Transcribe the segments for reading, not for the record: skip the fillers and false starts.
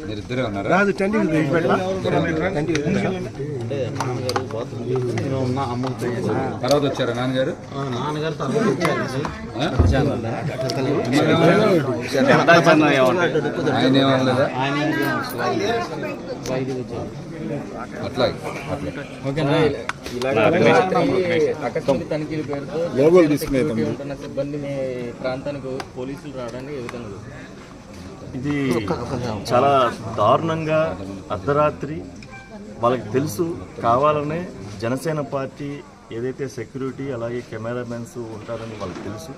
మీరిద్దరే ఉన్నారా? తర్వాత వచ్చారా నాన్నగారు? ఆయన ఏమనలేదా? అట్లా ఆకస్మిక తనిఖీల పేరుతో ఉంటున్న సిబ్బందిని ప్రాంతానికి పోలీసులు రావడానికి ఏ విధంగా? ఇది చాలా దారుణంగా అర్ధరాత్రి వాళ్ళకి తెలుసు కావాలనే జనసేన పార్టీ ఏదైతే సెక్యూరిటీ అలాగే కెమెరామెన్స్ ఉంటారని వాళ్ళకి తెలుసు.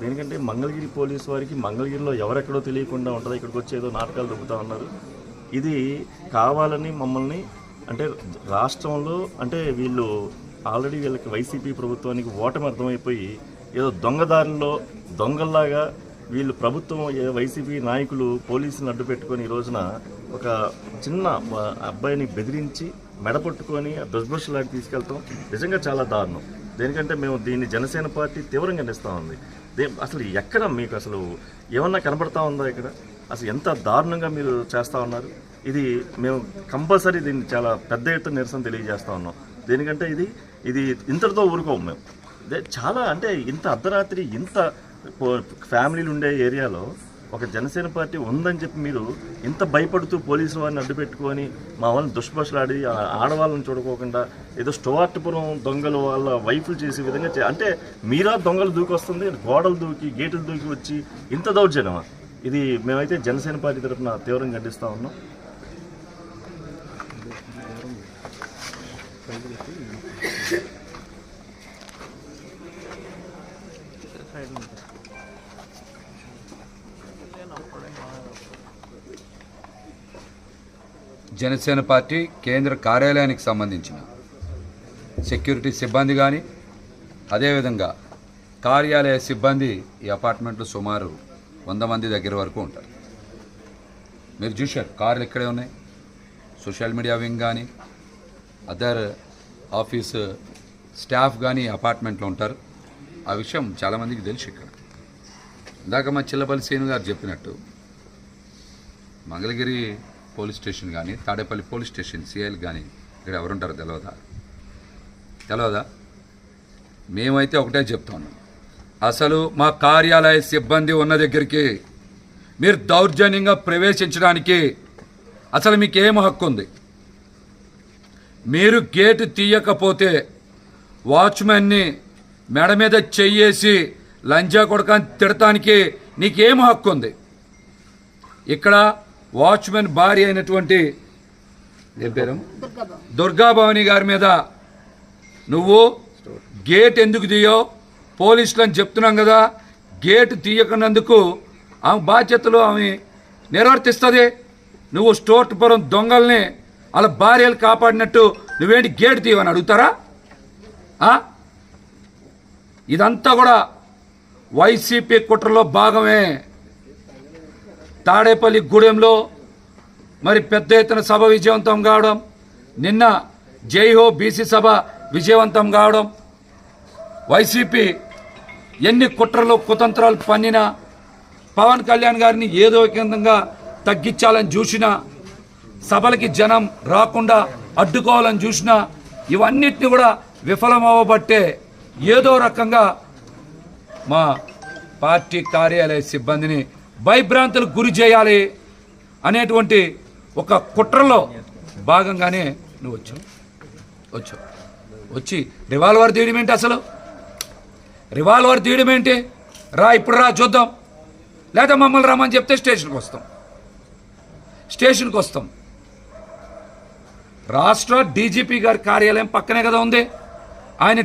దేనికంటే మంగళగిరి పోలీసు వారికి మంగళగిరిలో ఎవరెక్కడో తెలియకుండా ఉంటుంది, ఇక్కడికి వచ్చి ఏదో నాటకాలు దొబ్బుతా ఉన్నారు. ఇది కావాలని మమ్మల్ని అంటే రాష్ట్రంలో అంటే వీళ్ళు ఆల్రెడీ వీళ్ళకి వైసీపీ ప్రభుత్వానికి ఓటమి అర్థమైపోయి ఏదో దొంగదారుల్లో దొంగల్లాగా వీళ్ళు ప్రభుత్వం వైసీపీ నాయకులు పోలీసులను అడ్డు పెట్టుకొని ఈ రోజున ఒక చిన్న అబ్బాయిని బెదిరించి మెడపట్టుకొని బెస్బస్లాగా తీసుకెళ్తాం నిజంగా చాలా దారుణం. దేనికంటే మేము దీన్ని జనసేన పార్టీ తీవ్రంగా ఖండిస్తూ ఉంది. అసలు ఎక్కడ మీకు అసలు ఏమన్నా కనబడతా ఉందా? ఇక్కడ అసలు ఎంత దారుణంగా మీరు చేస్తూ ఉన్నారు. ఇది మేము కంపల్సరీ దీన్ని చాలా పెద్ద ఎత్తున నిరసన తెలియజేస్తూ ఉన్నాం. దేనికంటే ఇది ఇంతటితో ఊరుకోము మేము. చాలా అంటే ఇంత అర్ధరాత్రి ఇంత ఫ్యామిలీలు ఉండే ఏరియాలో ఒక జనసేన పార్టీ ఉందని చెప్పి మీరు ఇంత భయపడుతూ పోలీసు వారిని అడ్డు పెట్టుకొని మా వాళ్ళని దుష్భాషలాడి ఆడవాళ్ళని చూడుకోకుండా ఏదో స్టోర్టుపురం దొంగలు వాళ్ళ వైఫులు చేసే విధంగా అంటే మీరా దొంగలు దూకి వస్తుంది, గోడలు దూకి గేటులు దూకి వచ్చి ఇంత దౌర్జన్యమా? ఇది మేమైతే జనసేన పార్టీ తరఫున తీవ్రంగా ఖండిస్తూ ఉన్నాం. జనసేన పార్టీ కేంద్ర కార్యాలయానికి సంబంధించిన సెక్యూరిటీ సిబ్బంది కానీ అదేవిధంగా కార్యాలయ సిబ్బంది ఈ అపార్ట్మెంట్లో సుమారు 100 మంది దగ్గర వరకు ఉంటారు. మీరు చూశారు కార్లు ఇక్కడే ఉన్నాయి. సోషల్ మీడియా వింగ్ కానీ అదర్ ఆఫీస్ స్టాఫ్ కానీ అపార్ట్మెంట్లో ఉంటారు. ఆ విషయం చాలామందికి తెలుసు. ఇక్కడ ఇందాక మా చిల్లపల్లి శ్రీను గారు చెప్పినట్టు మంగళగిరి పోలీస్ స్టేషన్ కానీ తాడేపల్లి పోలీస్ స్టేషన్ సిఐలు కానీ ఇక్కడ ఎవరుంటారో తెలియదా? మేమైతే ఒకటే చెప్తాను, అసలు మా కార్యాలయ సిబ్బంది ఉన్న దగ్గరికి మీరు దౌర్జన్యంగా ప్రవేశించడానికి అసలు మీకు ఏం హక్కు ఉంది? మీరు గేటు తీయకపోతే వాచ్మెన్ని మెడ మీద చెయ్యేసి లంజా కొడకాన్ని తిడటానికి నీకేం హక్కు ఉంది? ఇక్కడ వాచ్మెన్ భార్య అయినటువంటి ఏం పేరు దుర్గాభవాని గారి మీద నువ్వు గేట్ ఎందుకు తీయో పోలీసులని చెప్తున్నాం కదా. గేటు తీయకున్నందుకు ఆమె బాధ్యతలు ఆమె నిర్వర్తిస్తుంది. నువ్వు స్టోర్టుపురం దొంగల్ని వాళ్ళ భార్యలు కాపాడినట్టు నువ్వేంటి గేటు తీయవని అడుగుతారా? ఇదంతా కూడా వైసీపీ కుట్రలో భాగమే. తాడేపల్లి గూడెంలో మరి పెద్ద ఎత్తున సభ విజయవంతం కావడం, నిన్న జైహో బీసీ సభ విజయవంతం కావడం, వైసీపీ ఎన్ని కుట్రలు కుతంత్రాలు పన్నినా పవన్ కళ్యాణ్ గారిని ఏదో విధంగా తగ్గించాలని చూసినా, సభలకి జనం రాకుండా అడ్డుకోవాలని చూసినా ఇవన్నిటిని కూడా విఫలమవ్వబట్టే ఏదో రకంగా మా పార్టీ కార్యాలయ సిబ్బందిని భయభ్రాంతులకు గురి చేయాలి అనేటువంటి ఒక కుట్రలో భాగంగానే నువ్వు వచ్చి రివాల్వర్ తీయడం ఏంటి? అసలు రివాల్వర్ తీయడం ఏంటి? ఇప్పుడు రా చూద్దాం, లేదా మమ్మల్ని రమ్మని చెప్తే స్టేషన్కి వస్తాం. రాష్ట్ర డీజీపీ గారి కార్యాలయం పక్కనే కదా ఉంది. ఆయన